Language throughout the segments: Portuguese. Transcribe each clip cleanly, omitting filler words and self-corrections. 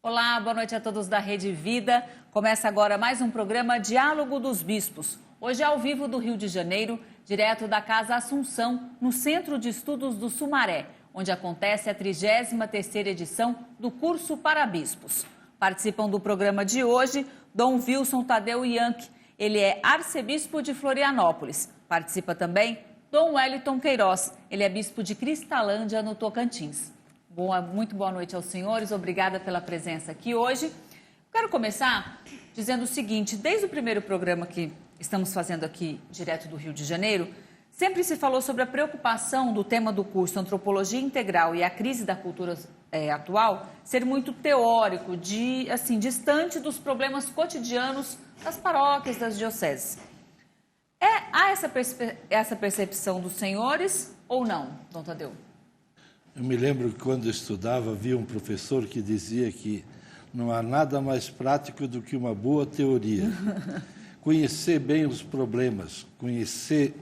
Olá, boa noite a todos da Rede Vida. Começa agora mais um programa Diálogo dos Bispos. Hoje ao vivo do Rio de Janeiro, direto da Casa Assunção, no Centro de Estudos do Sumaré, onde acontece a 33ª edição do curso para bispos. Participam do programa de hoje Dom Wilson Tadeu Yankee, ele é arcebispo de Florianópolis. Participa também Dom Wellington Queiroz, ele é bispo de Cristalândia, no Tocantins. Muito boa noite aos senhores, obrigada pela presença aqui hoje. Quero começar dizendo o seguinte: desde o primeiro programa que estamos fazendo aqui, direto do Rio de Janeiro, sempre se falou sobre a preocupação do tema do curso Antropologia Integral e a crise da cultura atual ser muito teórico, distante dos problemas cotidianos das paróquias, das dioceses. Há essa percepção dos senhores ou não, Dom Tadeu? Eu me lembro que quando eu estudava, havia um professor que dizia que não há nada mais prático do que uma boa teoria. Conhecer bem os problemas, conhecer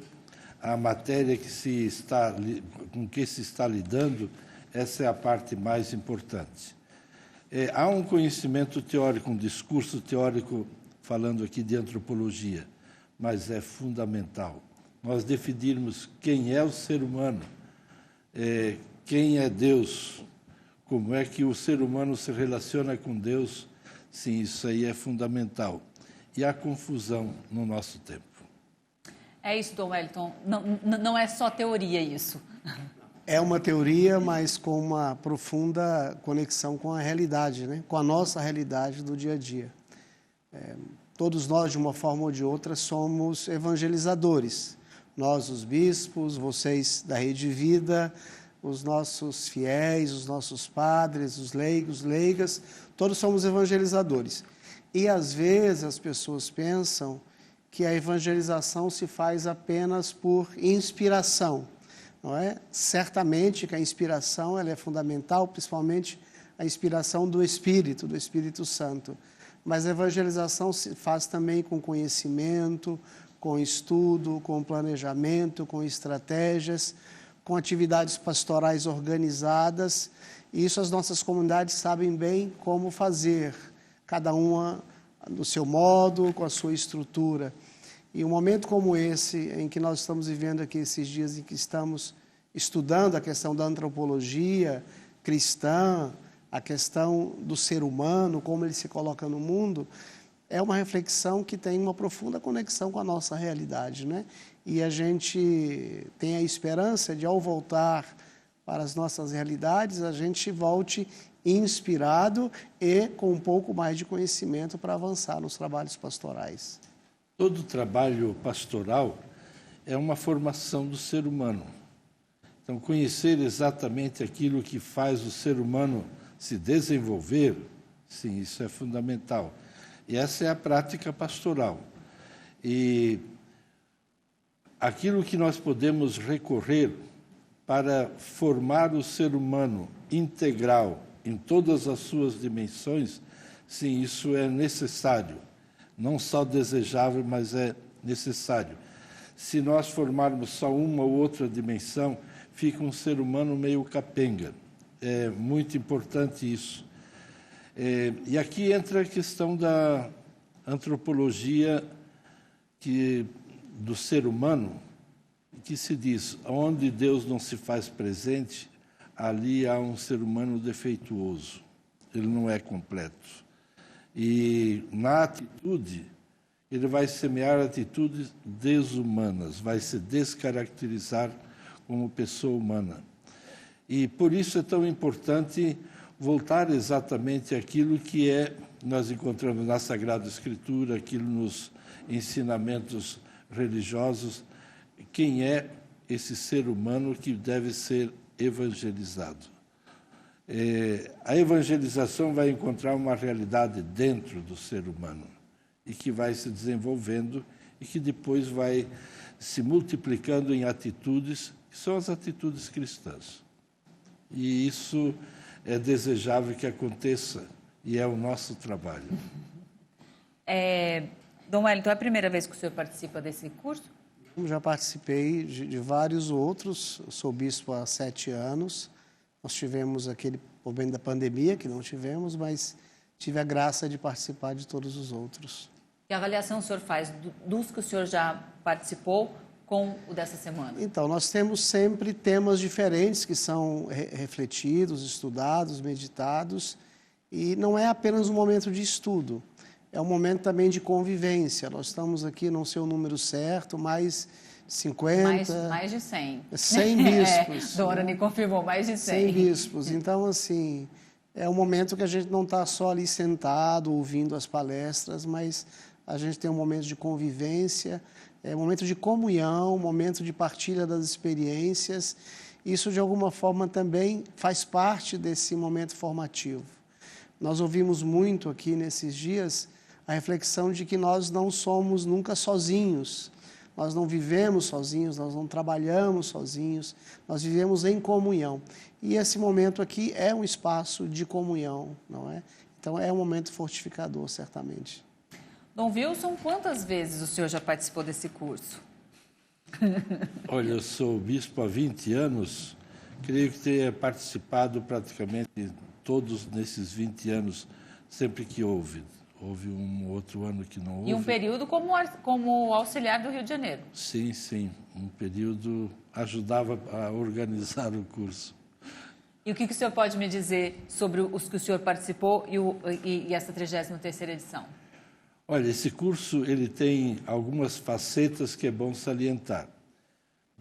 a matéria com que se está lidando, essa é a parte mais importante. Há um conhecimento teórico, um discurso teórico, falando aqui de antropologia, mas é fundamental nós definirmos quem é o ser humano, quem é Deus, como é que o ser humano se relaciona com Deus. Sim, isso aí é fundamental. E há confusão no nosso tempo. É isso, Dom Wellington, não é só teoria isso. É uma teoria, mas com uma profunda conexão com a realidade, né? Com a nossa realidade do dia a dia. Todos nós, de uma forma ou de outra, somos evangelizadores. Nós, os bispos, vocês da Rede Vida, os nossos fiéis, os nossos padres, os leigos, leigas, todos somos evangelizadores. E, às vezes, as pessoas pensam que a evangelização se faz apenas por inspiração, não é? Certamente que a inspiração ela é fundamental, principalmente a inspiração do Espírito Santo. Mas a evangelização se faz também com conhecimento, com estudo, com planejamento, com estratégias, com atividades pastorais organizadas. E isso as nossas comunidades sabem bem como fazer, cada uma do seu modo, com a sua estrutura. E um momento como esse, em que nós estamos vivendo aqui esses dias em que estamos estudando a questão da antropologia cristã, a questão do ser humano, como ele se coloca no mundo, é uma reflexão que tem uma profunda conexão com a nossa realidade, né? E a gente tem a esperança de, ao voltar para as nossas realidades, a gente volte inspirado e com um pouco mais de conhecimento para avançar nos trabalhos pastorais. Todo trabalho pastoral é uma formação do ser humano. Então, conhecer exatamente aquilo que faz o ser humano se desenvolver, sim, isso é fundamental. E essa é a prática pastoral. E aquilo que nós podemos recorrer para formar o ser humano integral em todas as suas dimensões, sim, isso é necessário. Não só desejável, mas é necessário. Se nós formarmos só uma ou outra dimensão, fica um ser humano meio capenga. É muito importante isso. E aqui entra a questão da antropologia do ser humano, que se diz: onde Deus não se faz presente, ali há um ser humano defeituoso, ele não é completo. E na atitude, ele vai semear atitudes desumanas, vai se descaracterizar como pessoa humana. E por isso é tão importante voltar exatamente àquilo que nós encontramos na Sagrada Escritura, aquilo nos ensinamentos religiosos, quem é esse ser humano que deve ser evangelizado. A evangelização vai encontrar uma realidade dentro do ser humano e que vai se desenvolvendo e que depois vai se multiplicando em atitudes que são as atitudes cristãs. E isso é desejável que aconteça e é o nosso trabalho. Dom Wellington, é a primeira vez que o senhor participa desse curso? Já participei de vários outros, sou bispo há 7 anos. Nós tivemos aquele por bem da pandemia, que não tivemos, mas tive a graça de participar de todos os outros. Que avaliação o senhor faz dos que o senhor já participou com o dessa semana? Então, nós temos sempre temas diferentes que são refletidos, estudados, meditados, e não é apenas um momento de estudo, é um momento também de convivência. Nós estamos aqui, não sei o número certo, mas 50... Mais de 100. 100 bispos. Dora me confirmou, mais de 100. 100 bispos. Então, assim, é um momento que a gente não está só ali sentado, ouvindo as palestras, mas a gente tem um momento de convivência, um momento de comunhão, um momento de partilha das experiências. Isso, de alguma forma, também faz parte desse momento formativo. Nós ouvimos muito aqui nesses dias a reflexão de que nós não somos nunca sozinhos. Nós não vivemos sozinhos, nós não trabalhamos sozinhos, nós vivemos em comunhão. E esse momento aqui é um espaço de comunhão, não é? Então, é um momento fortificador, certamente. Dom Wilson, quantas vezes o senhor já participou desse curso? Olha, eu sou bispo há 20 anos, creio que tenha participado praticamente todos nesses 20 anos, sempre que houve. Houve um outro ano que não houve. E um período como auxiliar do Rio de Janeiro? Sim, sim. Um período ajudava a organizar o curso. E o que o senhor pode me dizer sobre os que o senhor participou e essa 33ª edição? Olha, esse curso ele tem algumas facetas que é bom salientar.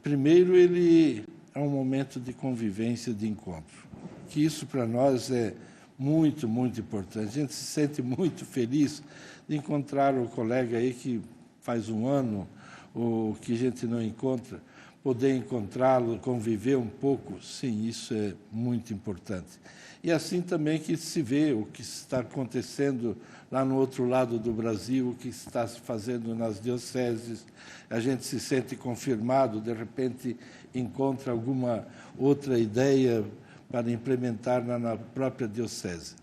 Primeiro, ele é um momento de convivência, de encontro. Que isso para nós é muito, muito importante. A gente se sente muito feliz de encontrar o colega aí que faz um ano, ou que a gente não encontra, poder encontrá-lo, conviver um pouco, sim, isso é muito importante. E assim também que se vê o que está acontecendo lá no outro lado do Brasil, o que está se fazendo nas dioceses, a gente se sente confirmado, de repente encontra alguma outra ideia para implementar na própria diocese.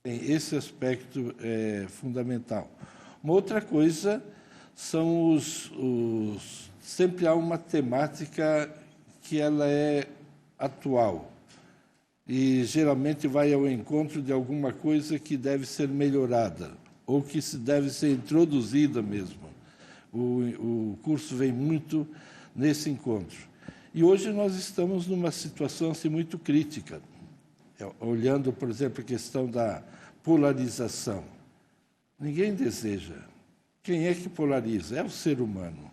Esse aspecto é fundamental. Uma outra coisa são sempre há uma temática que ela é atual e geralmente vai ao encontro de alguma coisa que deve ser melhorada ou que deve ser introduzida mesmo. O curso vem muito nesse encontro. E hoje nós estamos numa situação assim, muito crítica, olhando, por exemplo, a questão da polarização. Ninguém deseja. Quem é que polariza? É o ser humano.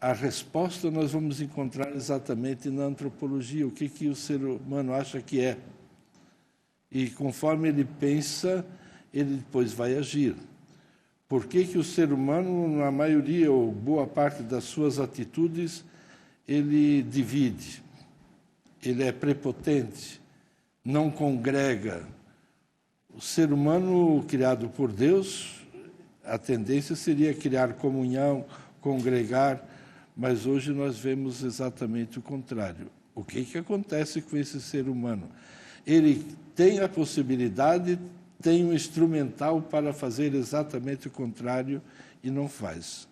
A resposta nós vamos encontrar exatamente na antropologia, o que o ser humano acha que é. E conforme ele pensa, ele depois vai agir. Por que o ser humano, na maioria ou boa parte das suas atitudes, ele divide, ele é prepotente, não congrega. O ser humano criado por Deus, a tendência seria criar comunhão, congregar, mas hoje nós vemos exatamente o contrário. O que acontece com esse ser humano? Ele tem a possibilidade, tem um instrumental para fazer exatamente o contrário e não faz.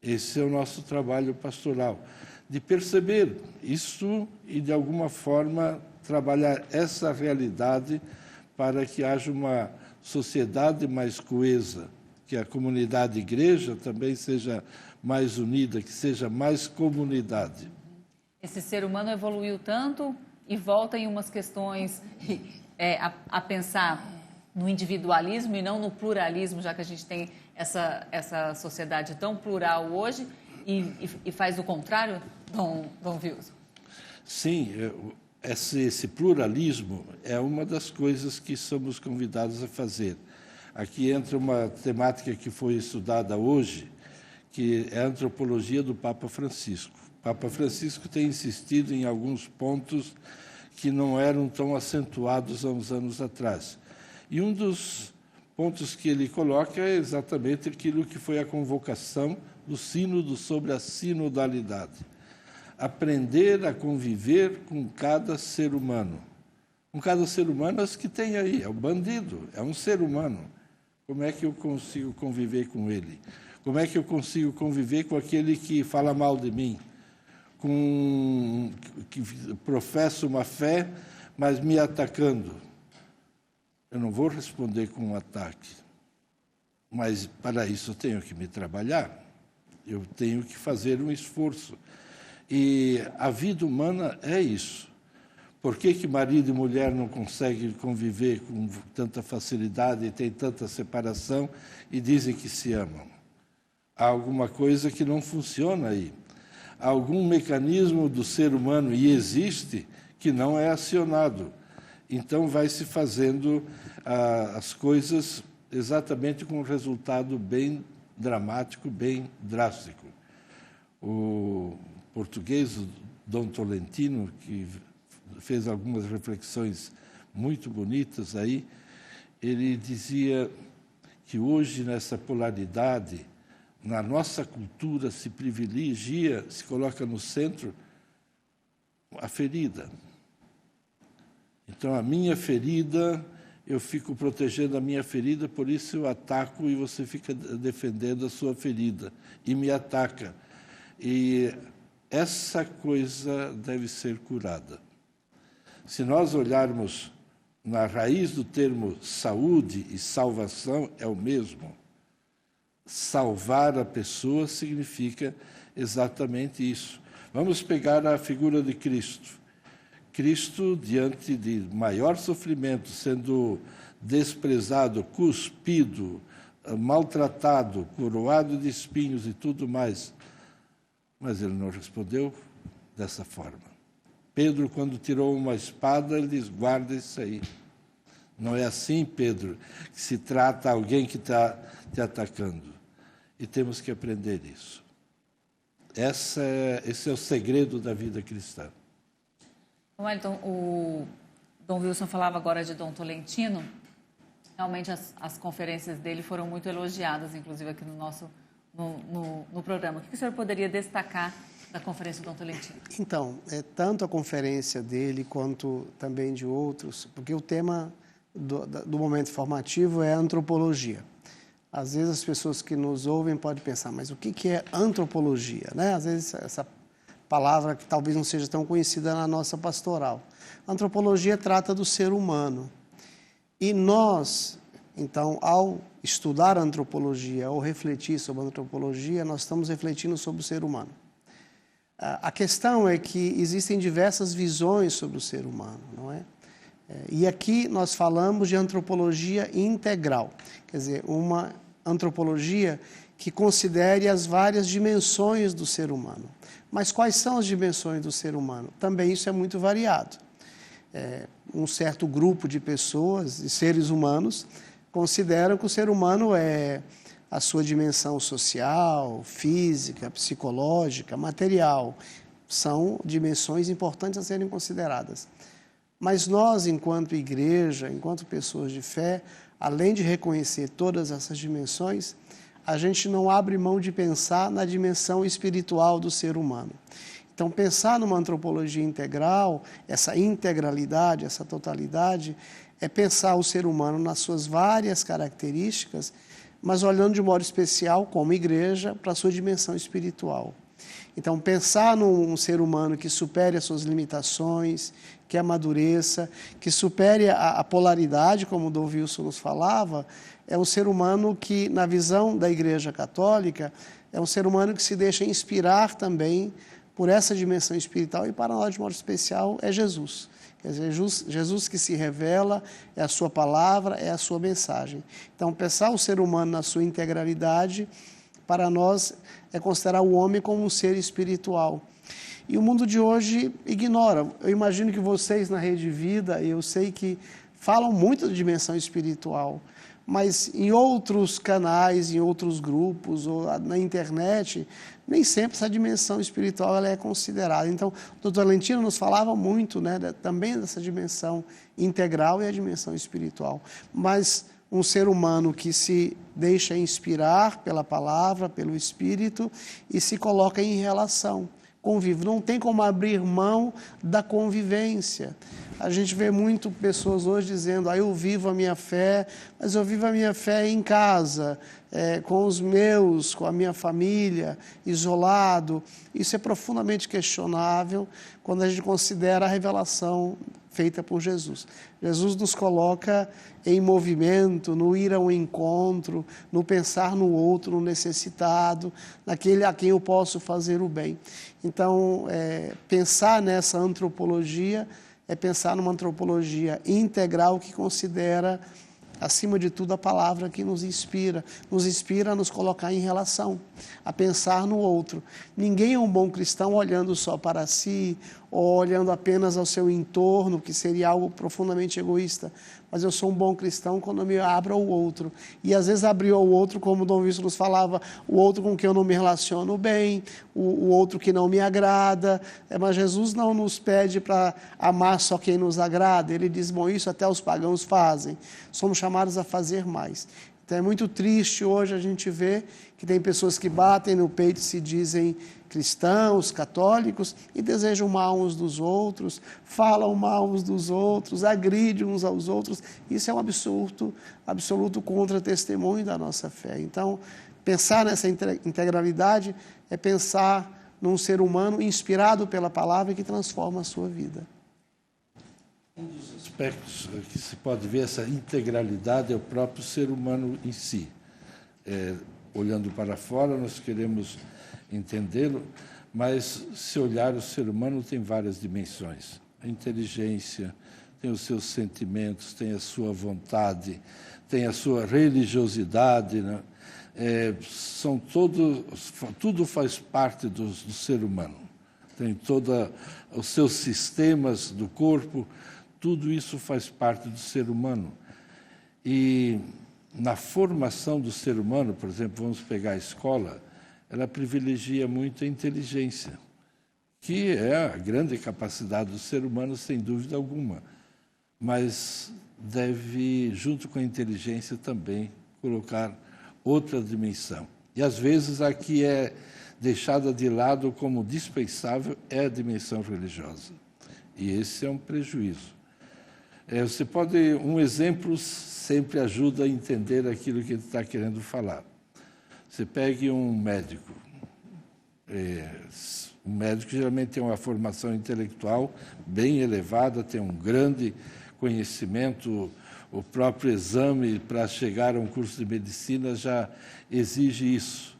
Esse é o nosso trabalho pastoral, de perceber isso e, de alguma forma, trabalhar essa realidade para que haja uma sociedade mais coesa, que a comunidade igreja também seja mais unida, que seja mais comunidade. Esse ser humano evoluiu tanto e volta em umas questões a pensar no individualismo e não no pluralismo, já que a gente tem essa sociedade tão plural hoje, e faz o contrário, Dom Wilson? Sim, esse pluralismo é uma das coisas que somos convidados a fazer. Aqui entra uma temática que foi estudada hoje, que é a antropologia do Papa Francisco. O Papa Francisco tem insistido em alguns pontos que não eram tão acentuados há uns anos atrás. E um dos pontos que ele coloca é exatamente aquilo que foi a convocação do sínodo sobre a sinodalidade. Aprender a conviver com cada ser humano. Com cada ser humano, as que tem aí, é o bandido, é um ser humano. Como é que eu consigo conviver com ele? Como é que eu consigo conviver com aquele que fala mal de mim? Que professa uma fé, mas me atacando. Eu não vou responder com um ataque, mas para isso eu tenho que me trabalhar, eu tenho que fazer um esforço. E a vida humana é isso. Por que marido e mulher não conseguem conviver com tanta facilidade e tem tanta separação e dizem que se amam? Há alguma coisa que não funciona aí. Há algum mecanismo do ser humano, e existe, que não é acionado. Então vai se fazendo as coisas exatamente com um resultado bem dramático, bem drástico. O português Dom Tolentino, que fez algumas reflexões muito bonitas aí, ele dizia que hoje, nessa polaridade, na nossa cultura se privilegia, se coloca no centro a ferida. Então, a minha ferida, eu fico protegendo a minha ferida, por isso eu ataco e você fica defendendo a sua ferida e me ataca. E essa coisa deve ser curada. Se nós olharmos na raiz do termo saúde e salvação, é o mesmo. Salvar a pessoa significa exatamente isso. Vamos pegar a figura de Cristo. Cristo, diante de maior sofrimento, sendo desprezado, cuspido, maltratado, coroado de espinhos e tudo mais. Mas ele não respondeu dessa forma. Pedro, quando tirou uma espada, ele diz, guarda isso aí. Não é assim, Pedro, que se trata alguém que está te atacando. E temos que aprender isso. Esse é o segredo da vida cristã. Wellington, o Dom Wilson falava agora de Dom Tolentino. Realmente as conferências dele foram muito elogiadas, inclusive aqui no nosso no programa. O que o senhor poderia destacar da conferência do Dom Tolentino? Então, tanto a conferência dele quanto também de outros, porque o tema do momento formativo é a antropologia. Às vezes as pessoas que nos ouvem podem pensar, mas o que é antropologia? Né? Às vezes essa palavra que talvez não seja tão conhecida na nossa pastoral. A antropologia trata do ser humano. E nós, então, ao estudar a antropologia ou refletir sobre a antropologia, nós estamos refletindo sobre o ser humano. A questão é que existem diversas visões sobre o ser humano, não é? E aqui nós falamos de antropologia integral, quer dizer, uma antropologia que considere as várias dimensões do ser humano. Mas quais são as dimensões do ser humano? Também isso é muito variado. Um certo grupo de pessoas, de seres humanos, consideram que o ser humano é a sua dimensão social, física, psicológica, material. São dimensões importantes a serem consideradas. Mas nós, enquanto igreja, enquanto pessoas de fé, além de reconhecer todas essas dimensões, a gente não abre mão de pensar na dimensão espiritual do ser humano. Então, pensar numa antropologia integral, essa integralidade, essa totalidade, é pensar o ser humano nas suas várias características, mas olhando de modo especial, como igreja, para a sua dimensão espiritual. Então, pensar num ser humano que supere as suas limitações, que amadureça, que supere a polaridade, como o Dom Wilson nos falava, é um ser humano que, na visão da Igreja Católica, é um ser humano que se deixa inspirar também por essa dimensão espiritual, e para nós, de modo especial, é Jesus. Quer dizer, Jesus que se revela, é a sua palavra, é a sua mensagem. Então, pensar o ser humano na sua integralidade, para nós, é considerar o homem como um ser espiritual. E o mundo de hoje ignora. Eu imagino que vocês, na Rede Vida, eu sei que falam muito da dimensão espiritual, mas em outros canais, em outros grupos, ou na internet, nem sempre essa dimensão espiritual ela é considerada. Então, o doutor Tolentino nos falava muito, né, também dessa dimensão integral e a dimensão espiritual. Mas um ser humano que se deixa inspirar pela palavra, pelo Espírito, e se coloca em relação, convive. Não tem como abrir mão da convivência. A gente vê muito pessoas hoje dizendo, eu vivo a minha fé, mas eu vivo a minha fé em casa, com os meus, com a minha família, isolado. Isso é profundamente questionável quando a gente considera a revelação feita por Jesus. Jesus nos coloca em movimento, no ir ao encontro, no pensar no outro, no necessitado, naquele a quem eu posso fazer o bem. Então, pensar nessa antropologia é pensar numa antropologia integral que considera, acima de tudo, a palavra que nos inspira a nos colocar em relação, a pensar no outro. Ninguém é um bom cristão olhando só para si, ou olhando apenas ao seu entorno, que seria algo profundamente egoísta. Mas eu sou um bom cristão quando eu me abro ao outro. E às vezes abrir ao outro, como o Dom Wilson nos falava, o outro com quem eu não me relaciono bem, o outro que não me agrada. Mas Jesus não nos pede para amar só quem nos agrada. Ele diz, bom, isso até os pagãos fazem. Somos chamados a fazer mais. Então é muito triste hoje a gente ver que tem pessoas que batem no peito e se dizem cristãos, católicos, e desejam mal uns dos outros, falam mal uns dos outros, agridem uns aos outros. Isso é um absoluto contra-testemunho da nossa fé. Então, pensar nessa integralidade é pensar num ser humano inspirado pela palavra que transforma a sua vida. Um dos aspectos que se pode ver essa integralidade é o próprio ser humano em si. Olhando para fora, nós queremos entendê-lo, mas se olhar o ser humano tem várias dimensões. A inteligência, tem os seus sentimentos, tem a sua vontade, tem a sua religiosidade, né? Tudo faz parte do ser humano. Tem todos os seus sistemas do corpo, tudo isso faz parte do ser humano. E na formação do ser humano, por exemplo, vamos pegar a escola, ela privilegia muito a inteligência, que é a grande capacidade do ser humano, sem dúvida alguma, mas deve, junto com a inteligência, também colocar outra dimensão. E, às vezes, a que é deixada de lado como dispensável é a dimensão religiosa. E esse é um prejuízo. Um exemplo sempre ajuda a entender aquilo que ele está querendo falar. Você pegue um médico. Um médico geralmente tem uma formação intelectual bem elevada, tem um grande conhecimento, o próprio exame para chegar a um curso de medicina já exige isso.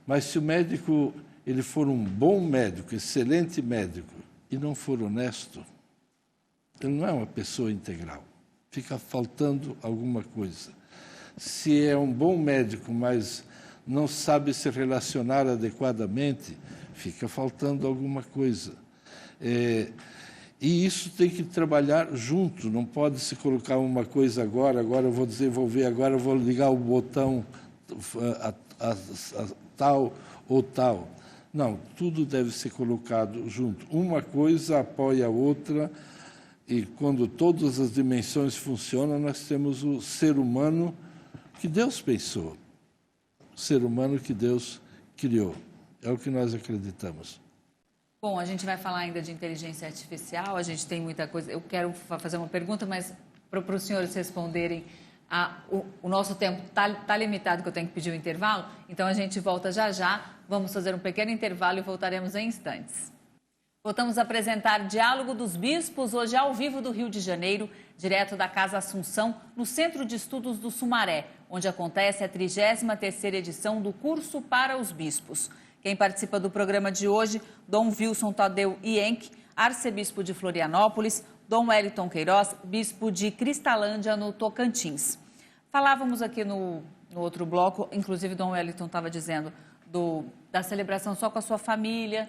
Mas se o médico ele for um bom médico, excelente médico, e não for honesto, ele não é uma pessoa integral. Fica faltando alguma coisa. Se é um bom médico, mas não sabe se relacionar adequadamente, fica faltando alguma coisa. E isso tem que trabalhar junto, não pode se colocar uma coisa agora eu vou desenvolver, agora eu vou ligar o botão tal ou tal. Não, tudo deve ser colocado junto. Uma coisa apoia a outra, e quando todas as dimensões funcionam, nós temos o ser humano que Deus pensou, o ser humano que Deus criou. É o que nós acreditamos. Bom, a gente vai falar ainda de inteligência artificial, a gente tem muita coisa. Eu quero fazer uma pergunta, mas para os senhores responderem, o nosso tempo está limitado, que eu tenho que pedir um intervalo, então a gente volta já. Vamos fazer um pequeno intervalo e voltaremos em instantes. Voltamos a apresentar Diálogo dos Bispos, hoje ao vivo do Rio de Janeiro, direto da Casa Assunção, no Centro de Estudos do Sumaré, onde acontece a 33ª edição do Curso para os Bispos. Quem participa do programa de hoje, Dom Wilson Tadeu Ienck, arcebispo de Florianópolis, Dom Wellington Queiroz, bispo de Cristalândia, no Tocantins. Falávamos aqui no outro bloco, inclusive Dom Wellington estava dizendo, da celebração só com a sua família,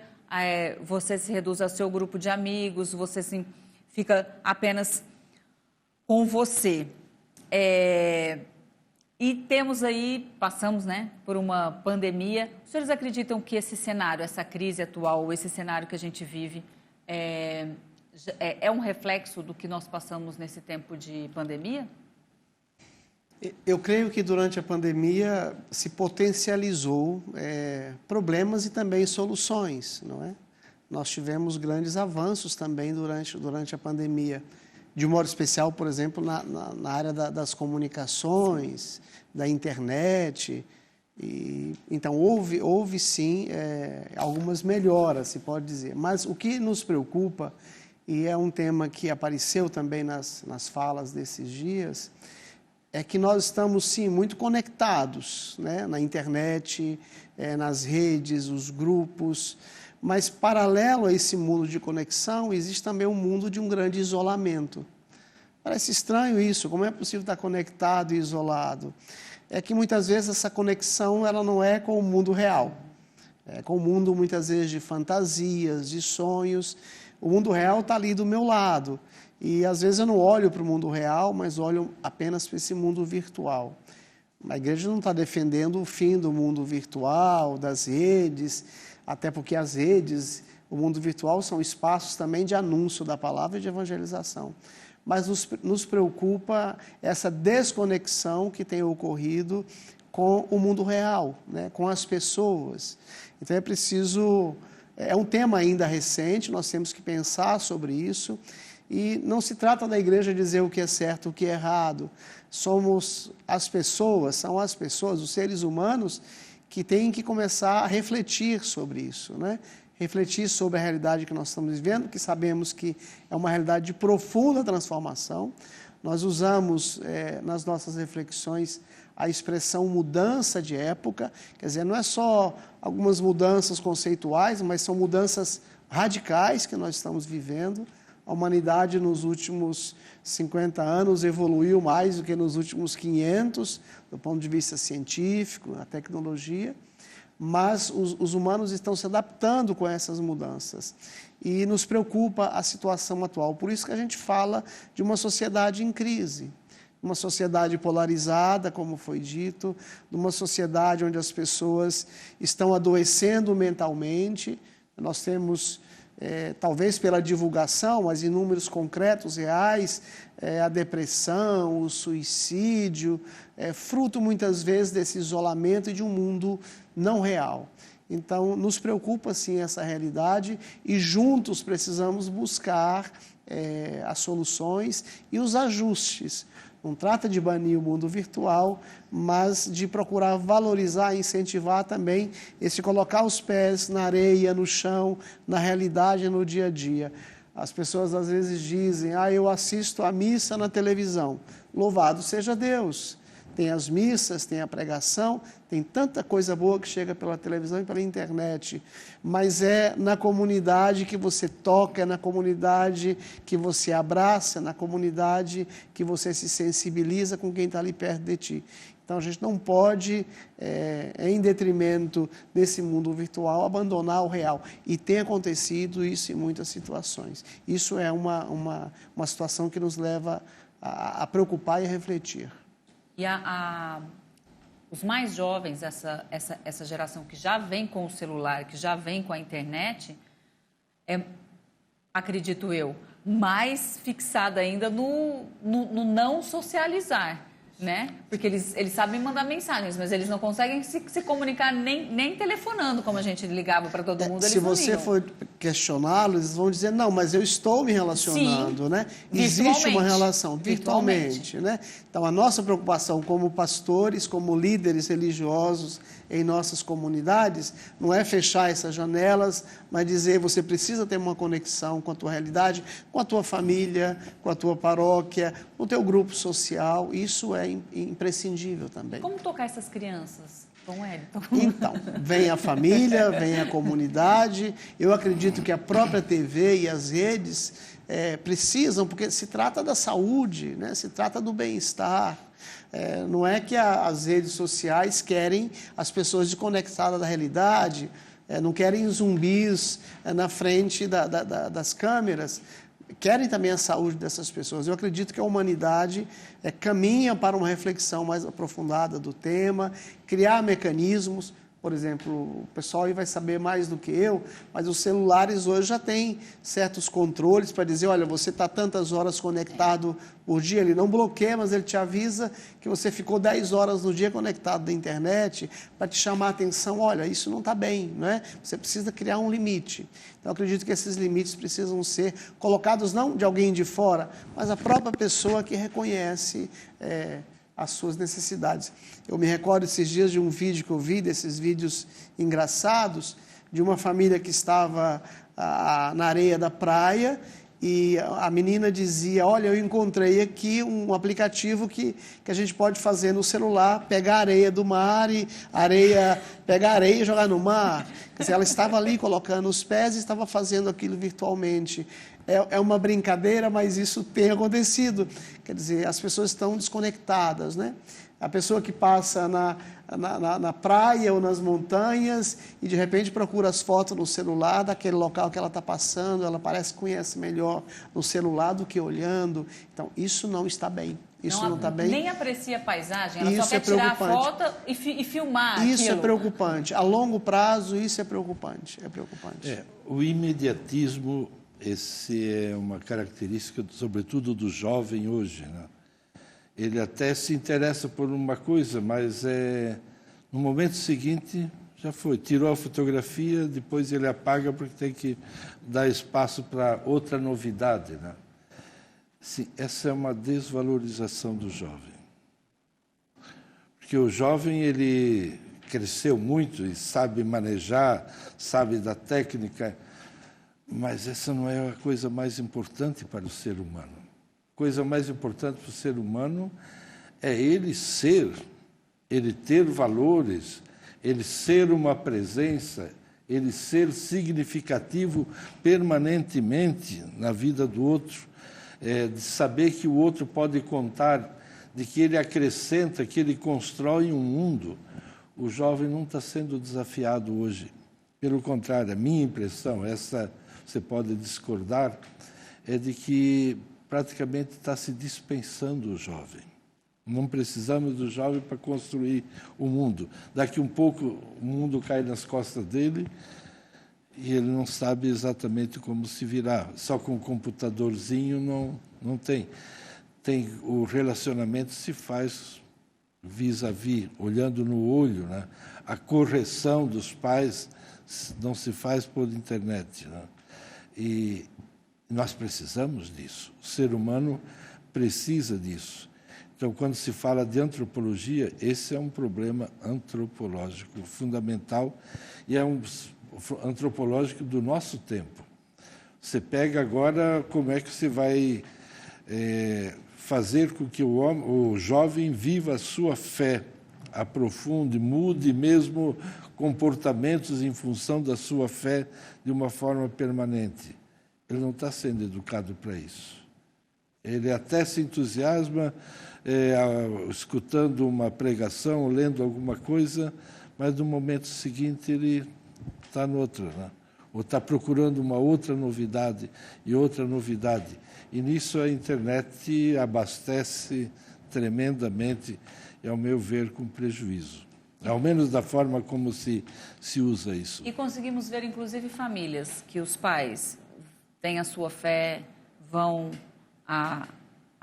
você se reduz ao seu grupo de amigos, você fica apenas com você. E temos aí, passamos por uma pandemia. Os senhores acreditam que esse cenário, essa crise atual, esse cenário que a gente vive, é um reflexo do que nós passamos nesse tempo de pandemia? Eu creio que durante a pandemia se potencializou problemas e também soluções, não é? Nós tivemos grandes avanços também durante a pandemia, de um modo especial, por exemplo, na área das comunicações, da internet. Então, houve sim algumas melhoras, se pode dizer. Mas o que nos preocupa e é um tema que apareceu também nas falas desses dias, é que nós estamos, sim, muito conectados, né? Na internet, nas redes, os grupos, mas paralelo a esse mundo de conexão, existe também um mundo de um grande isolamento. Parece estranho isso, como é possível estar conectado e isolado? É que muitas vezes essa conexão ela não é com o mundo real, é com o mundo muitas vezes de fantasias, de sonhos. O mundo real está ali do meu lado e às vezes eu não olho para o mundo real, mas olho apenas para esse mundo virtual. A igreja não está defendendo o fim do mundo virtual, das redes, até porque as redes, o mundo virtual são espaços também de anúncio da palavra e de evangelização. Mas nos preocupa essa desconexão que tem ocorrido com o mundo real, né? Com as pessoas. Então é preciso, é um tema ainda recente, nós temos que pensar sobre isso, e não se trata da igreja dizer o que é certo, o que é errado. Somos as pessoas, são as pessoas, os seres humanos, que têm que começar a refletir sobre isso, né? Refletir sobre a realidade que nós estamos vivendo, que sabemos que é uma realidade de profunda transformação. Nós usamos nas nossas reflexões a expressão mudança de época, quer dizer, não é só algumas mudanças conceituais, mas são mudanças radicais que nós estamos vivendo. A humanidade nos últimos 50 anos evoluiu mais do que nos últimos 500, do ponto de vista científico, a tecnologia, mas os humanos estão se adaptando com essas mudanças e nos preocupa a situação atual. Por isso que a gente fala de uma sociedade em crise, uma sociedade polarizada, como foi dito, de uma sociedade onde as pessoas estão adoecendo mentalmente. Nós temos, talvez pela divulgação, mas em números concretos, reais, a depressão, o suicídio, fruto muitas vezes desse isolamento e de um mundo não real. Então, nos preocupa sim essa realidade e juntos precisamos buscar as soluções e os ajustes. Não trata de banir o mundo virtual, mas de procurar valorizar e incentivar também esse colocar os pés na areia, no chão, na realidade, no dia a dia. As pessoas às vezes dizem, eu assisto a missa na televisão. Louvado seja Deus! Tem as missas, tem a pregação, tem tanta coisa boa que chega pela televisão e pela internet, mas é na comunidade que você toca, é na comunidade que você abraça, é na comunidade que você se sensibiliza com quem está ali perto de ti. Então a gente não pode, em detrimento desse mundo virtual, abandonar o real. E tem acontecido isso em muitas situações. Isso é uma situação que nos leva a preocupar e a refletir. E os mais jovens, essa geração que já vem com o celular, que já vem com a internet, acredito eu, mais fixada ainda no não socializar, né? Porque eles sabem mandar mensagens, mas eles não conseguem se comunicar nem telefonando, como a gente ligava para todo mundo. Se você for questioná-los, eles vão dizer, não, mas eu estou me relacionando, sim, né? Existe uma relação, virtualmente, né? Então, a nossa preocupação como pastores, como líderes religiosos em nossas comunidades, não é fechar essas janelas, mas dizer, você precisa ter uma conexão com a tua realidade, com a tua família, com a tua paróquia, com o teu grupo social. Isso é imprescindível também. Como tocar essas crianças, Tom Wellington? Então, vem a família, vem a comunidade. Eu acredito que a própria TV e as redes precisam, porque se trata da saúde, né? Se trata do bem-estar. Não é que as redes sociais querem as pessoas desconectadas da realidade, não querem zumbis na frente das câmeras, querem também a saúde dessas pessoas. Eu acredito que a humanidade caminha para uma reflexão mais aprofundada do tema, criar mecanismos. Por exemplo, o pessoal aí vai saber mais do que eu, mas os celulares hoje já têm certos controles para dizer, olha, você está tantas horas conectado por dia, ele não bloqueia, mas ele te avisa que você ficou 10 horas no dia conectado na internet para te chamar a atenção, olha, isso não está bem, não é? Você precisa criar um limite. Então, eu acredito que esses limites precisam ser colocados não de alguém de fora, mas a própria pessoa que reconhece as suas necessidades. Eu me recordo esses dias de um vídeo que eu vi, desses vídeos engraçados, de uma família que estava na areia da praia e a menina dizia, olha, eu encontrei aqui um aplicativo que a gente pode fazer no celular, pegar areia do mar e pegar areia e jogar no mar. Quer dizer, ela estava ali colocando os pés e estava fazendo aquilo virtualmente. É uma brincadeira, mas isso tem acontecido. Quer dizer, as pessoas estão desconectadas, né? A pessoa que passa na praia ou nas montanhas e de repente procura as fotos no celular daquele local que ela está passando, ela parece que conhece melhor no celular do que olhando. Então, isso não está bem. Isso não está bem. Nem aprecia a paisagem, ela Isso só quer tirar a foto e filmar Isso aquilo. é preocupante. A longo prazo, isso é preocupante. É preocupante. O imediatismo, esse é uma característica, sobretudo do jovem hoje, né? Ele até se interessa por uma coisa, mas no momento seguinte já foi. Tirou a fotografia, depois ele apaga porque tem que dar espaço para outra novidade, né? Sim, essa é uma desvalorização do jovem. Porque o jovem, ele cresceu muito e sabe manejar, sabe da técnica, mas essa não é a coisa mais importante para o ser humano. A coisa mais importante para o ser humano é ele ter valores, ele ser uma presença, ele ser significativo permanentemente na vida do outro, de saber que o outro pode contar, de que ele acrescenta, que ele constrói um mundo. O jovem não está sendo desafiado hoje. Pelo contrário, a minha impressão, essa você pode discordar, é de que praticamente está se dispensando o jovem. Não precisamos do jovem para construir o mundo. Daqui um pouco o mundo cai nas costas dele e ele não sabe exatamente como se virar. Só com um computadorzinho não tem. O relacionamento se faz vis-à-vis, olhando no olho, né? A correção dos pais não se faz por internet, né? E nós precisamos disso. O ser humano precisa disso. Então, quando se fala de antropologia, esse é um problema antropológico fundamental e é um antropológico do nosso tempo. Você pega agora como é que você vai fazer com que o jovem viva a sua fé, aprofunde, mude mesmo comportamentos em função da sua fé de uma forma permanente. Ele não está sendo educado para isso. Ele até se entusiasma escutando uma pregação, lendo alguma coisa, mas no momento seguinte ele está noutra, né? Ou está procurando uma outra novidade e outra novidade. E nisso a internet abastece tremendamente, e, ao meu ver, com prejuízo. Ao menos da forma como se usa isso. E conseguimos ver, inclusive, famílias que os pais têm a sua fé, vão à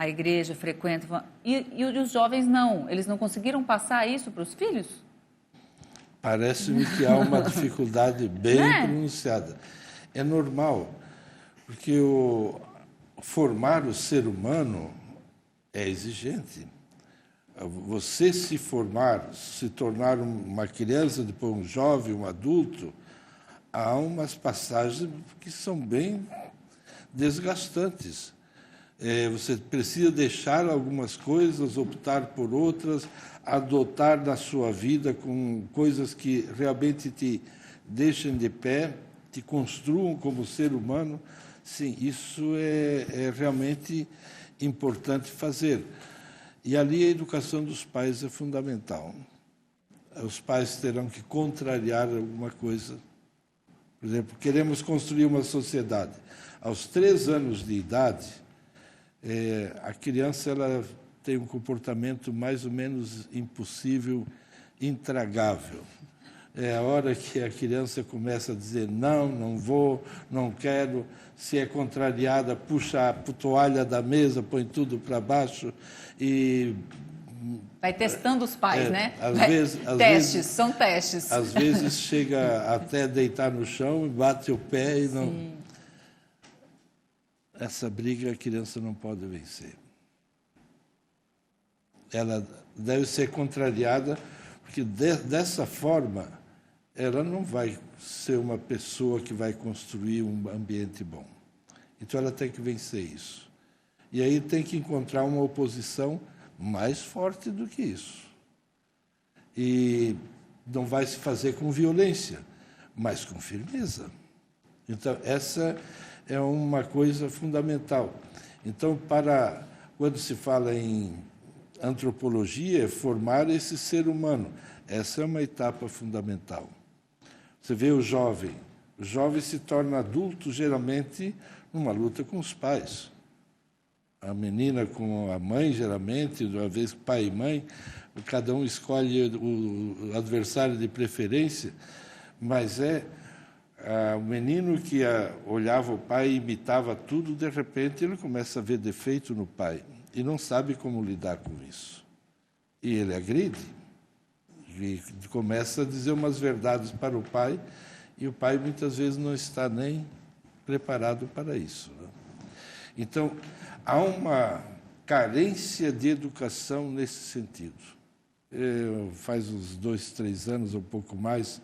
igreja, frequentam, e os jovens não. Eles não conseguiram passar isso para os filhos? Parece-me que há uma dificuldade bem pronunciada. É normal, porque formar o ser humano é exigente. Você se formar, se tornar uma criança, depois um jovem, um adulto, há umas passagens que são bem desgastantes. Você precisa deixar algumas coisas, optar por outras, adotar na sua vida com coisas que realmente te deixem de pé, te construam como ser humano. Sim, isso é realmente importante fazer. E ali a educação dos pais é fundamental. Os pais terão que contrariar alguma coisa. Por exemplo, queremos construir uma sociedade. Aos 3 anos de idade, a criança ela tem um comportamento mais ou menos impossível, intragável. É a hora que a criança começa a dizer não, não vou, não quero. Se é contrariada, puxa a toalha da mesa, põe tudo para baixo e... Vai testando os pais, né? São testes. Às vezes chega até deitar no chão e bate o pé e não... Sim. Essa briga a criança não pode vencer. Ela deve ser contrariada, porque dessa forma ela não vai ser uma pessoa que vai construir um ambiente bom. Então ela tem que vencer isso. E aí tem que encontrar uma oposição mais forte do que isso. E não vai se fazer com violência, mas com firmeza. Então, essa é uma coisa fundamental. Então, quando se fala em antropologia, é formar esse ser humano. Essa é uma etapa fundamental. Você vê o jovem se torna adulto, geralmente, numa luta com os pais. A menina com a mãe, geralmente, uma vez pai e mãe, cada um escolhe o adversário de preferência, mas o menino que olhava o pai e imitava tudo, de repente ele começa a ver defeito no pai e não sabe como lidar com isso. E ele agride, e começa a dizer umas verdades para o pai, e o pai muitas vezes não está nem preparado para isso, né? Então, há uma carência de educação nesse sentido. Faz uns 2, 3 anos, ou um pouco mais,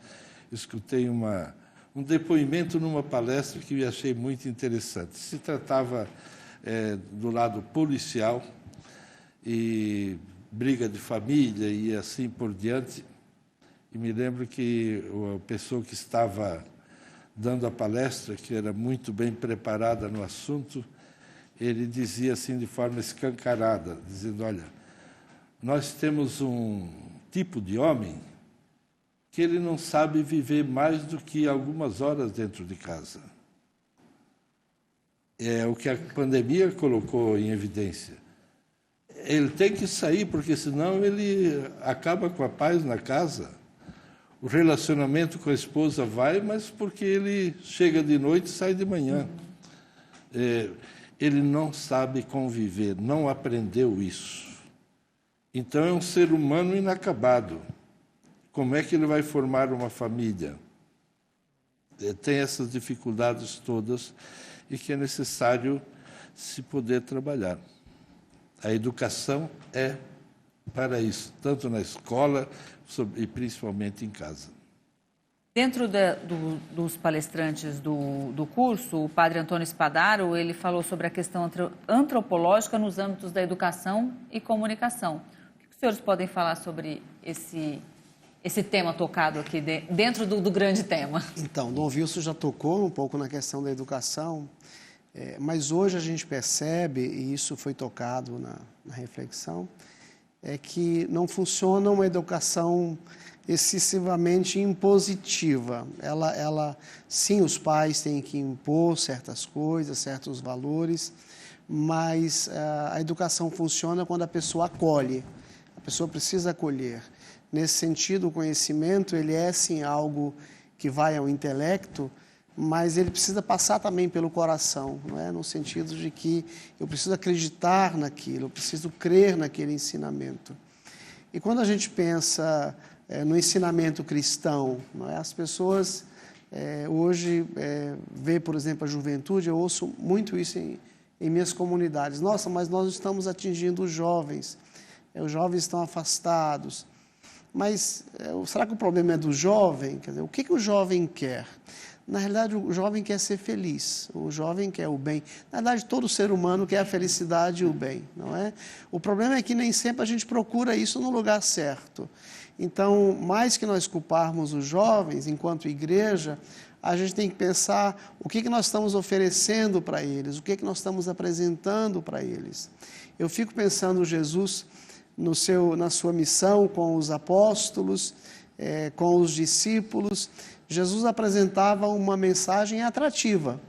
escutei um depoimento numa palestra que eu achei muito interessante. Se tratava do lado policial, e briga de família e assim por diante. E me lembro que a pessoa que estava dando a palestra, que era muito bem preparada no assunto, ele dizia assim de forma escancarada, dizendo, olha, nós temos um tipo de homem que ele não sabe viver mais do que algumas horas dentro de casa. É o que a pandemia colocou em evidência. Ele tem que sair, porque senão ele acaba com a paz na casa. O relacionamento com a esposa vai, mas porque ele chega de noite e sai de manhã. Ele não sabe conviver, não aprendeu isso. Então é um ser humano inacabado. Como é que ele vai formar uma família? Tem essas dificuldades todas e que é necessário se poder trabalhar. A educação é para isso, tanto na escola e principalmente em casa. Dentro dos palestrantes do curso, o padre Antônio Spadaro, ele falou sobre a questão antropológica nos âmbitos da educação e comunicação. O que os senhores podem falar sobre esse tema tocado aqui dentro do grande tema? Então, Dom Wilson já tocou um pouco na questão da educação, mas hoje a gente percebe, e isso foi tocado na reflexão, é que não funciona uma educação excessivamente impositiva. Sim, os pais têm que impor certas coisas, certos valores, mas a educação funciona quando a pessoa acolhe. A pessoa precisa acolher. Nesse sentido, o conhecimento, ele é sim algo que vai ao intelecto, mas ele precisa passar também pelo coração, não é? No sentido de que eu preciso acreditar naquilo, eu preciso crer naquele ensinamento. E quando a gente pensa no ensinamento cristão, não é? As pessoas hoje vê, por exemplo, a juventude, eu ouço muito isso em minhas comunidades. Nossa, mas nós estamos atingindo os jovens estão afastados. Mas será que o problema é do jovem? Quer dizer, o que o jovem quer? Na realidade, o jovem quer ser feliz, o jovem quer o bem. Na verdade, todo ser humano quer a felicidade e o bem, não é? O problema é que nem sempre a gente procura isso no lugar certo. Então, mais que nós culparmos os jovens, enquanto igreja, a gente tem que pensar o que nós estamos oferecendo para eles, o que nós estamos apresentando para eles. Eu fico pensando Jesus na sua missão com os apóstolos, com os discípulos. Jesus apresentava uma mensagem atrativa.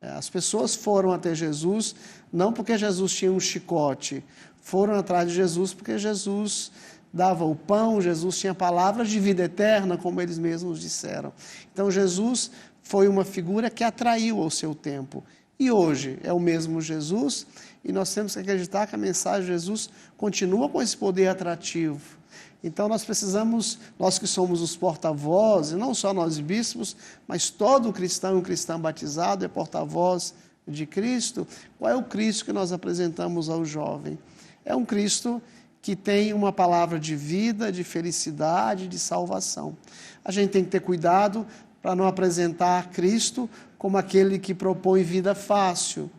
As pessoas foram até Jesus, não porque Jesus tinha um chicote, foram atrás de Jesus porque Jesus dava o pão, Jesus tinha palavras de vida eterna, como eles mesmos disseram. Então Jesus foi uma figura que atraiu ao seu tempo. E hoje é o mesmo Jesus, e nós temos que acreditar que a mensagem de Jesus continua com esse poder atrativo. Então nós precisamos, nós que somos os porta-vozes, não só nós bispos, mas todo cristão e um cristão batizado é porta-voz de Cristo. Qual é o Cristo que nós apresentamos ao jovem? É um Cristo que tem uma palavra de vida, de felicidade, de salvação. A gente tem que ter cuidado para não apresentar Cristo como aquele que propõe vida fácil,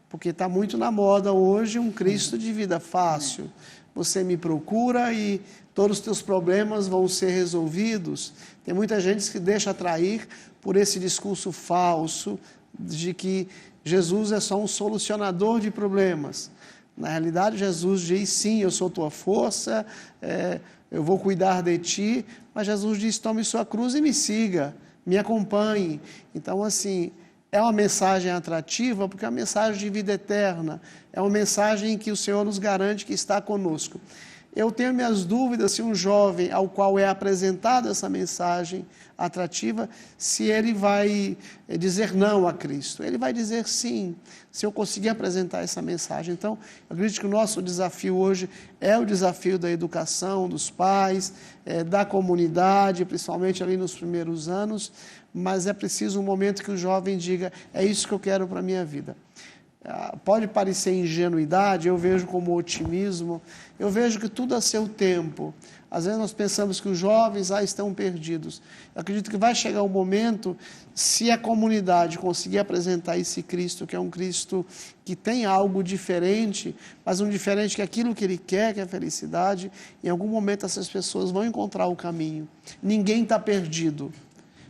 porque está muito na moda hoje um Cristo de vida fácil. Você me procura e todos os teus problemas vão ser resolvidos. Tem muita gente que se deixa atrair por esse discurso falso de que Jesus é só um solucionador de problemas. Na realidade, Jesus diz, sim, eu sou tua força, eu vou cuidar de ti, mas Jesus diz, tome sua cruz e me siga, me acompanhe. Então, assim, é uma mensagem atrativa, porque é uma mensagem de vida eterna, é uma mensagem que o Senhor nos garante que está conosco. Eu tenho minhas dúvidas se um jovem ao qual é apresentada essa mensagem atrativa, se ele vai dizer não a Cristo. Ele vai dizer sim, se eu conseguir apresentar essa mensagem. Então, eu acredito que o nosso desafio hoje é o desafio da educação, dos pais, da comunidade, principalmente ali nos primeiros anos, mas é preciso um momento que o jovem diga, é isso que eu quero para a minha vida. Pode parecer ingenuidade, eu vejo como otimismo, eu vejo que tudo a seu tempo. Às vezes nós pensamos que os jovens estão perdidos. Eu acredito que vai chegar um momento, se a comunidade conseguir apresentar esse Cristo, que é um Cristo que tem algo diferente, mas um diferente que aquilo que ele quer, que é a felicidade, em algum momento essas pessoas vão encontrar o caminho. Ninguém está perdido.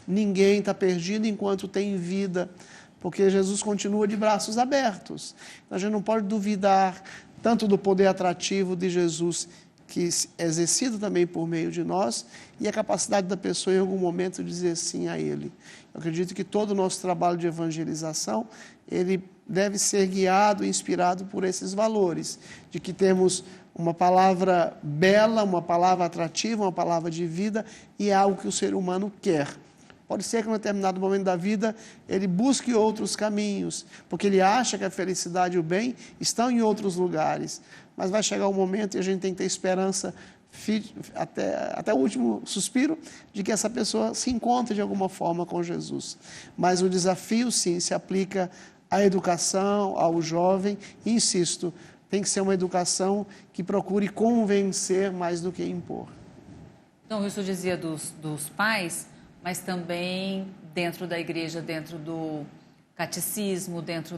Ninguém está perdido enquanto tem vida, porque Jesus continua de braços abertos. Então, a gente não pode duvidar tanto do poder atrativo de Jesus, que é exercido também por meio de nós, e a capacidade da pessoa em algum momento dizer sim a Ele. Eu acredito que todo o nosso trabalho de evangelização, ele deve ser guiado e inspirado por esses valores, de que temos uma palavra bela, uma palavra atrativa, uma palavra de vida, e é algo que o ser humano quer. Pode ser que em um determinado momento da vida ele busque outros caminhos, porque ele acha que a felicidade e o bem estão em outros lugares. Mas vai chegar um momento e a gente tem que ter esperança, até o último suspiro, de que essa pessoa se encontre de alguma forma com Jesus. Mas o desafio, sim, se aplica à educação, ao jovem, e insisto, tem que ser uma educação que procure convencer mais do que impor. Então, isso dizia dos pais, mas também dentro da igreja, dentro do catecismo, dentro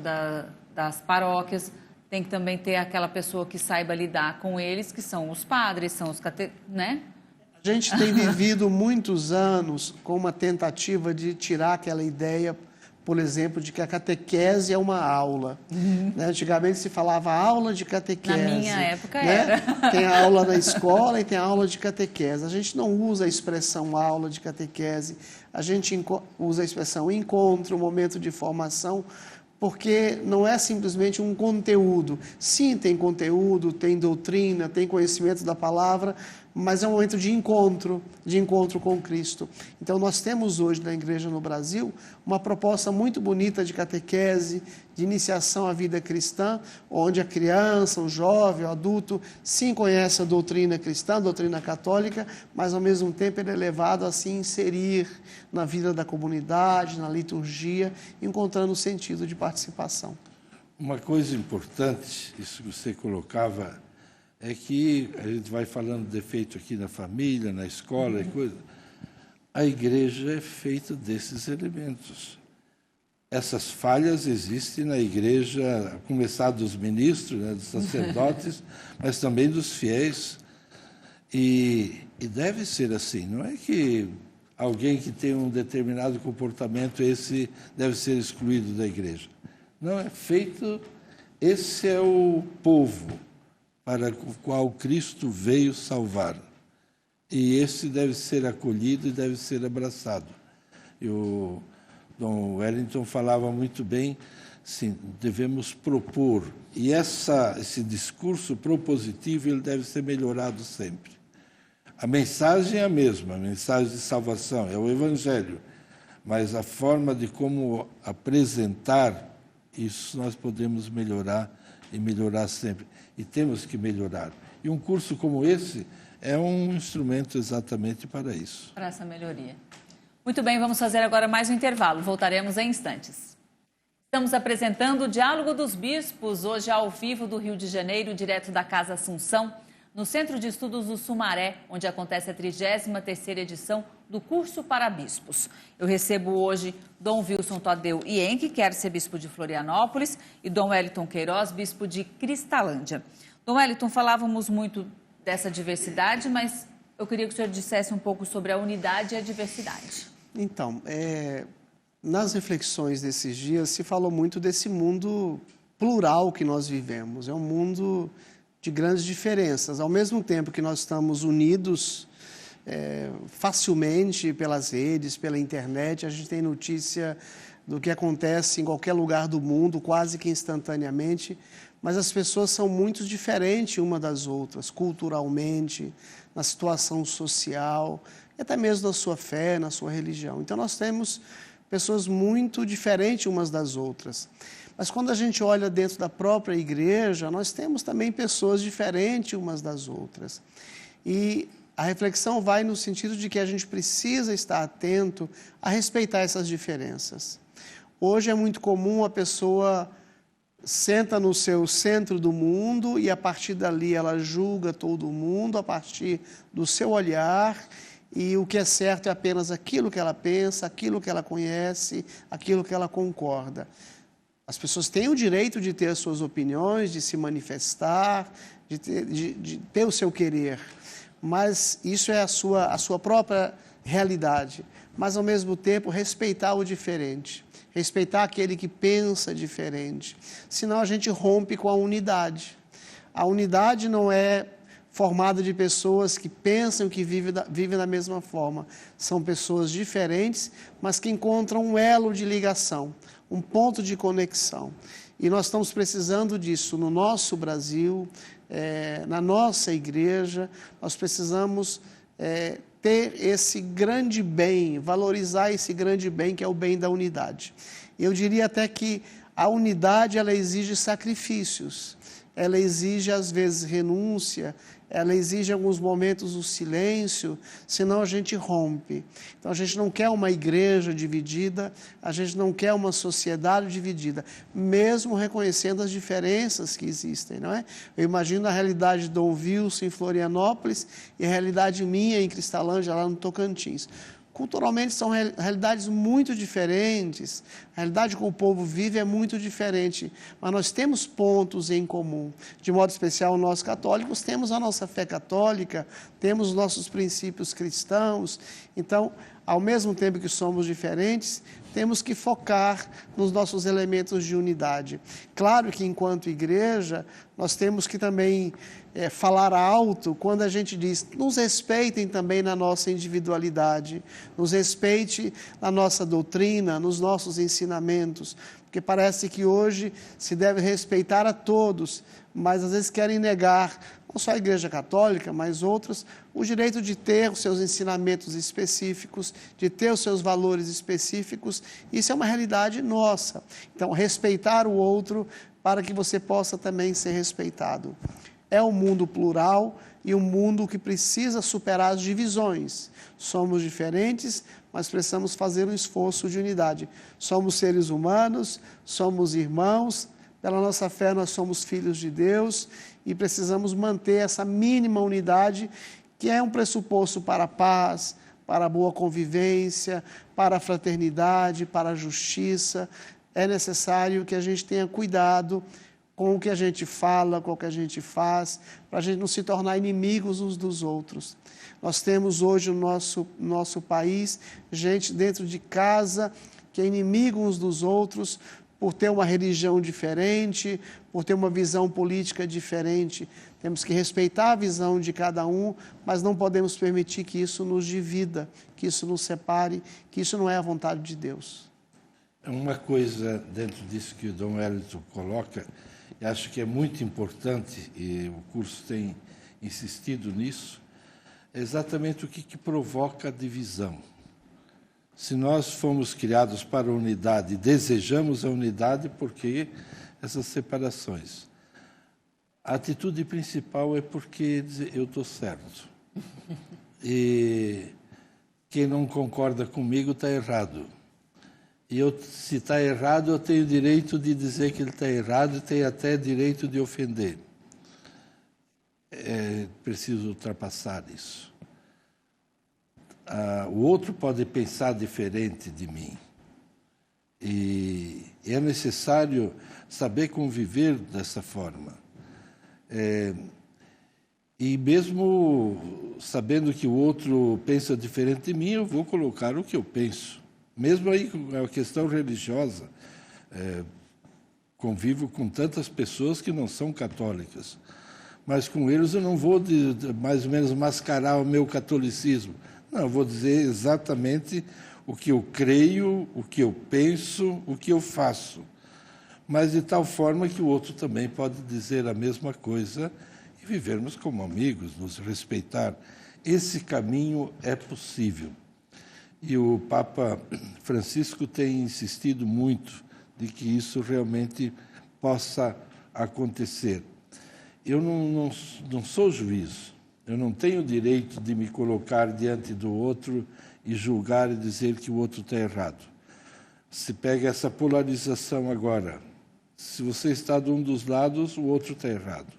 das paróquias, tem que também ter aquela pessoa que saiba lidar com eles, que são os padres, são os né? A gente tem vivido muitos anos com uma tentativa de tirar aquela ideia, por exemplo, de que a catequese é uma aula. Né? Antigamente se falava aula de catequese. Na minha época né? era. Tem a aula na escola e tem a aula de catequese. A gente não usa a expressão aula de catequese, a gente usa a expressão encontro, momento de formação, porque não é simplesmente um conteúdo. Sim, tem conteúdo, tem doutrina, tem conhecimento da palavra, mas é um momento de encontro com Cristo. Então, nós temos hoje na igreja no Brasil uma proposta muito bonita de catequese, de iniciação à vida cristã, onde a criança, o jovem, o adulto, sim conhece a doutrina cristã, a doutrina católica, mas ao mesmo tempo ele é levado a se inserir na vida da comunidade, na liturgia, encontrando sentido de participação. Uma coisa importante, isso que você colocava, é que a gente vai falando de defeito aqui na família, na escola e coisa. A igreja é feita desses elementos. Essas falhas existem na igreja, a começar dos ministros, né, dos sacerdotes, mas também dos fiéis. E deve ser assim. Não é que alguém que tem um determinado comportamento, esse deve ser excluído da igreja. Não, é feito, esse é o povo para o qual Cristo veio salvar. E esse deve ser acolhido e deve ser abraçado. E o Dom Wellington falava muito bem, sim, devemos propor. E esse discurso propositivo ele deve ser melhorado sempre. A mensagem é a mesma, a mensagem de salvação, é o Evangelho. Mas a forma de como apresentar, isso nós podemos melhorar e melhorar sempre. E temos que melhorar. E um curso como esse é um instrumento exatamente para isso. Para essa melhoria. Muito bem, vamos fazer agora mais um intervalo. Voltaremos em instantes. Estamos apresentando o Diálogo dos Bispos, hoje ao vivo do Rio de Janeiro, direto da Casa Assunção, no Centro de Estudos do Sumaré, onde acontece a 33ª edição do curso para bispos. Eu recebo hoje Dom Wilson Tadeu Ienque, que é arcebispo de Florianópolis, e Dom Wellington Queiroz, bispo de Cristalândia. Dom Wellington, falávamos muito dessa diversidade, mas eu queria que o senhor dissesse um pouco sobre a unidade e a diversidade. Então, nas reflexões desses dias se falou muito desse mundo plural que nós vivemos. É um mundo de grandes diferenças. Ao mesmo tempo que nós estamos unidos facilmente pelas redes, pela internet, a gente tem notícia do que acontece em qualquer lugar do mundo, quase que instantaneamente, mas as pessoas são muito diferentes umas das outras, culturalmente, na situação social, até mesmo na sua fé, na sua religião. Então nós temos pessoas muito diferentes umas das outras. Mas quando a gente olha dentro da própria igreja, nós temos também pessoas diferentes umas das outras. E a reflexão vai no sentido de que a gente precisa estar atento a respeitar essas diferenças. Hoje é muito comum a pessoa senta no seu centro do mundo e a partir dali ela julga todo mundo a partir do seu olhar, e o que é certo é apenas aquilo que ela pensa, aquilo que ela conhece, aquilo que ela concorda. As pessoas têm o direito de ter as suas opiniões, de se manifestar, de ter o seu querer, mas isso é a sua própria realidade. Mas, ao mesmo tempo, respeitar o diferente, respeitar aquele que pensa diferente, senão a gente rompe com a unidade. A unidade não é formada de pessoas que pensam, que vivem da mesma forma. São pessoas diferentes, mas que encontram um elo de ligação, um ponto de conexão. E nós estamos precisando disso no nosso Brasil, na nossa igreja. Nós precisamos ter esse grande bem, valorizar esse grande bem que é o bem da unidade. Eu diria até que a unidade, ela exige sacrifícios, ela exige às vezes renúncia, ela exige em alguns momentos o silêncio, senão a gente rompe. Então a gente não quer uma igreja dividida, a gente não quer uma sociedade dividida, mesmo reconhecendo as diferenças que existem, não é? Eu imagino a realidade de Dom Wilson em Florianópolis e a realidade minha em Cristalândia, lá no Tocantins. Culturalmente são realidades muito diferentes, a realidade que o povo vive é muito diferente, mas nós temos pontos em comum. De modo especial, nós católicos temos a nossa fé católica, temos os nossos princípios cristãos. Então, ao mesmo tempo que somos diferentes, temos que focar nos nossos elementos de unidade. Claro que, enquanto igreja, nós temos que também falar alto quando a gente diz: nos respeitem também na nossa individualidade, nos respeite na nossa doutrina, nos nossos ensinamentos, porque parece que hoje se deve respeitar a todos, mas às vezes querem negar, não só a Igreja Católica, mas outras, o direito de ter os seus ensinamentos específicos, de ter os seus valores específicos. Isso é uma realidade nossa. Então, respeitar o outro para que você possa também ser respeitado. É um mundo plural e um mundo que precisa superar as divisões. Somos diferentes, mas precisamos fazer um esforço de unidade. Somos seres humanos, somos irmãos, pela nossa fé nós somos filhos de Deus e precisamos manter essa mínima unidade, que é um pressuposto para a paz, para a boa convivência, para a fraternidade, para a justiça. É necessário que a gente tenha cuidado com o que a gente fala, com o que a gente faz, para a gente não se tornar inimigos uns dos outros. Nós temos hoje no nosso país gente dentro de casa que é inimigo uns dos outros por ter uma religião diferente, por ter uma visão política diferente. Temos que respeitar a visão de cada um, mas não podemos permitir que isso nos divida, que isso nos separe, que isso não é a vontade de Deus. Uma coisa dentro disso que o Dom Wellington coloca, e acho que é muito importante, e o curso tem insistido nisso, é exatamente o que provoca a divisão. Se nós fomos criados para a unidade, desejamos a unidade, por que essas separações? A atitude principal é porque dizer, eu estou certo. E quem não concorda comigo está errado. E se está errado, eu tenho direito de dizer que ele está errado e tenho até direito de ofender. é preciso ultrapassar isso. O outro pode pensar diferente de mim. E é necessário saber conviver dessa forma. E mesmo sabendo que o outro pensa diferente de mim, eu vou colocar o que eu penso. Mesmo aí com a questão religiosa, convivo com tantas pessoas que não são católicas, mas com eles eu não vou mais ou menos mascarar o meu catolicismo. Não, eu vou dizer exatamente o que eu creio, o que eu penso, o que eu faço. Mas de tal forma que o outro também pode dizer a mesma coisa e vivermos como amigos, nos respeitar. Esse caminho é possível. E o Papa Francisco tem insistido muito de que isso realmente possa acontecer. Eu não sou juiz, eu não tenho o direito de me colocar diante do outro e julgar e dizer que o outro está errado. Se pega essa polarização agora, se você está de um dos lados, o outro está errado.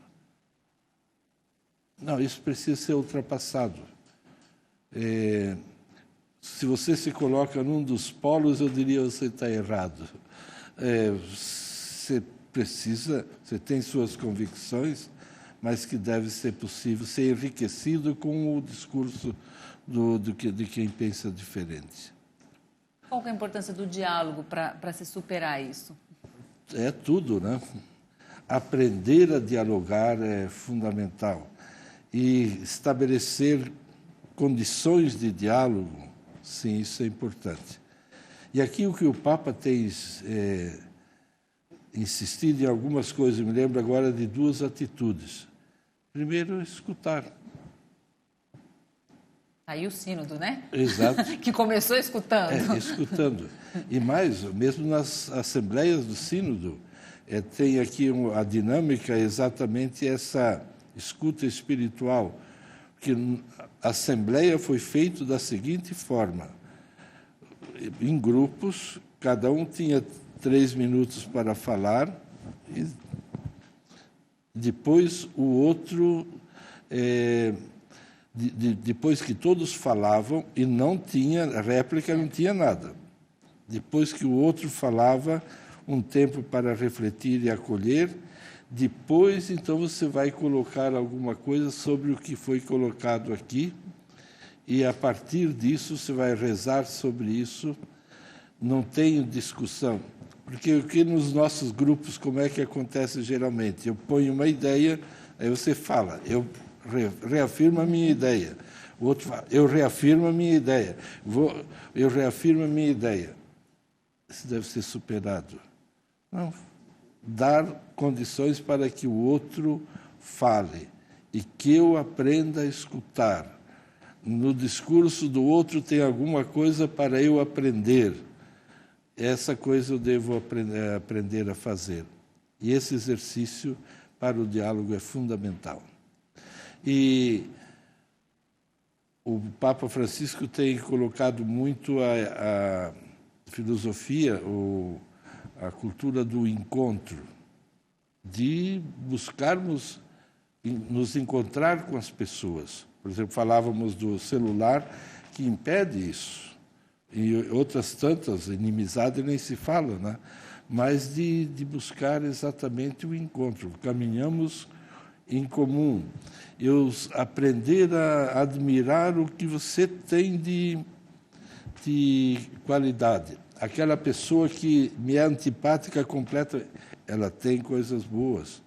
Não, isso precisa ser ultrapassado. Se você se coloca num dos polos, eu diria que você está errado. Você tem suas convicções, mas que deve ser possível ser enriquecido com o discurso de quem pensa diferente. Qual que é a importância do diálogo para se superar isso? É tudo, né? Aprender a dialogar é fundamental. E estabelecer condições de diálogo, sim, isso é importante. E aqui o que o Papa tem insistido em algumas coisas, eu me lembro agora de duas atitudes. Primeiro, escutar. Aí o sínodo, né? Exato. Que começou escutando. Escutando. E mais, mesmo nas assembleias do sínodo, tem aqui a dinâmica exatamente essa escuta espiritual, que a assembleia foi feita da seguinte forma: em grupos, cada um tinha 3 minutos para falar, e depois o outro, depois que todos falavam, e não tinha réplica, não tinha nada. Depois que o outro falava, um tempo para refletir e acolher. Depois, então, você vai colocar alguma coisa sobre o que foi colocado aqui, e a partir disso você vai rezar sobre isso. Não tem discussão, porque o que nos nossos grupos, como é que acontece geralmente? Eu ponho uma ideia, aí você fala, eu reafirmo a minha ideia. O outro fala, eu reafirmo a minha ideia. Eu reafirmo a minha ideia. Isso deve ser superado. Não, dar condições para que o outro fale e que eu aprenda a escutar. No discurso do outro tem alguma coisa para eu aprender. Essa coisa eu devo aprender a fazer. E esse exercício para o diálogo é fundamental. E o Papa Francisco tem colocado muito a filosofia, a cultura do encontro, de buscarmos nos encontrar com as pessoas. Por exemplo, falávamos do celular, que impede isso. E outras tantas, inimizade nem se fala, né? Mas de buscar exatamente o encontro. Caminhamos em comum. Eu aprender a admirar o que você tem de qualidade. Aquela pessoa que me é antipática completa, ela tem coisas boas.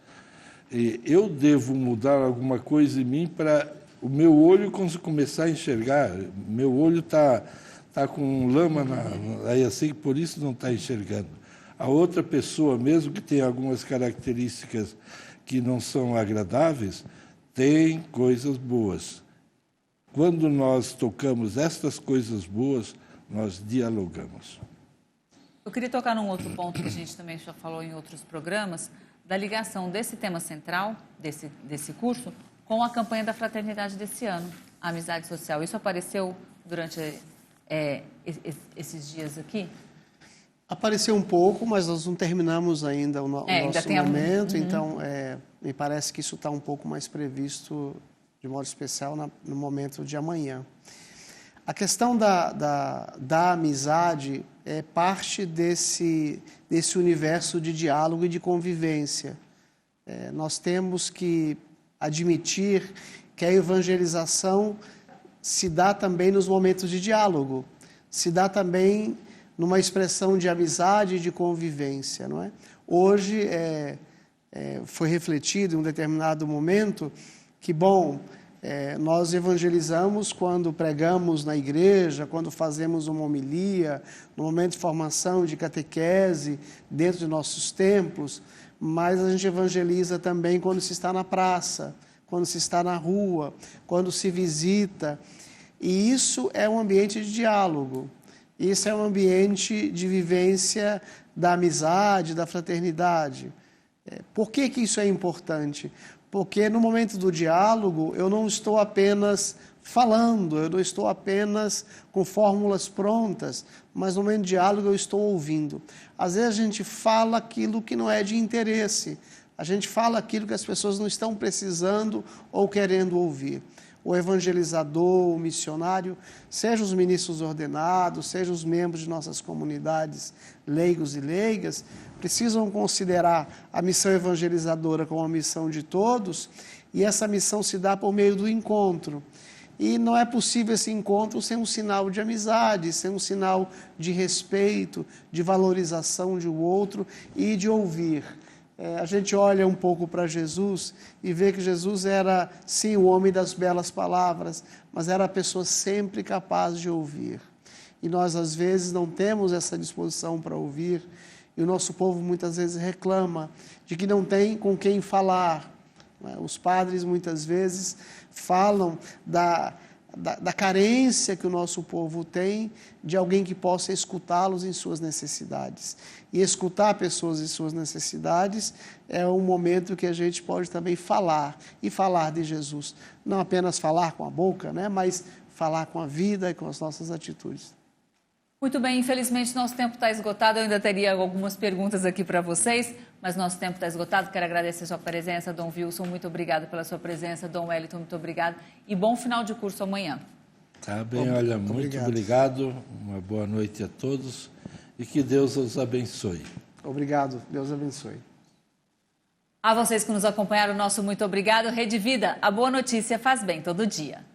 E eu devo mudar alguma coisa em mim para o meu olho começar a enxergar. Meu olho está com lama aí assim, por isso não está enxergando. A outra pessoa, mesmo que tenha algumas características que não são agradáveis, tem coisas boas. Quando nós tocamos estas coisas boas, nós dialogamos. Eu queria tocar num outro ponto que a gente também já falou em outros programas, da ligação desse tema central, desse curso, com a campanha da fraternidade desse ano, a amizade social. Isso apareceu durante esses dias aqui? Apareceu um pouco, mas nós não terminamos ainda o nosso momento, então me parece que isso está um pouco mais previsto, de modo especial, no momento de amanhã. A questão da amizade é parte desse universo de diálogo e de convivência. Nós temos que admitir que a evangelização se dá também nos momentos de diálogo, se dá também numa expressão de amizade e de convivência, não é? Hoje foi refletido em um determinado momento que, nós evangelizamos quando pregamos na igreja, quando fazemos uma homilia, no momento de formação, de catequese, dentro de nossos templos, mas a gente evangeliza também quando se está na praça, quando se está na rua, quando se visita, e isso é um ambiente de diálogo. Isso é um ambiente de vivência da amizade, da fraternidade. Por que isso é importante? Porque no momento do diálogo eu não estou apenas falando, eu não estou apenas com fórmulas prontas, mas no momento do diálogo eu estou ouvindo. Às vezes a gente fala aquilo que não é de interesse, a gente fala aquilo que as pessoas não estão precisando ou querendo ouvir. O evangelizador, o missionário, seja os ministros ordenados, seja os membros de nossas comunidades, leigos e leigas, precisam considerar a missão evangelizadora como uma missão de todos, e essa missão se dá por meio do encontro. E não é possível esse encontro sem um sinal de amizade, sem um sinal de respeito, de valorização de um outro e de ouvir. A gente olha um pouco para Jesus e vê que Jesus era, sim, o homem das belas palavras, mas era a pessoa sempre capaz de ouvir. E nós, às vezes, não temos essa disposição para ouvir, e o nosso povo muitas vezes reclama de que não tem com quem falar. Os padres, muitas vezes, falam da carência que o nosso povo tem de alguém que possa escutá-los em suas necessidades. E escutar pessoas em suas necessidades é um momento que a gente pode também falar, e falar de Jesus. Não apenas falar com a boca, mas falar com a vida e com as nossas atitudes. Muito bem, infelizmente nosso tempo está esgotado, eu ainda teria algumas perguntas aqui para vocês, mas nosso tempo está esgotado. Quero agradecer a sua presença, Dom Wilson, muito obrigado pela sua presença, Dom Wellington, muito obrigado, e bom final de curso amanhã. Tá bem, olha, muito obrigado, uma boa noite a todos e que Deus os abençoe. Obrigado, Deus abençoe. A vocês que nos acompanharam, nosso muito obrigado. Rede Vida, a boa notícia faz bem todo dia.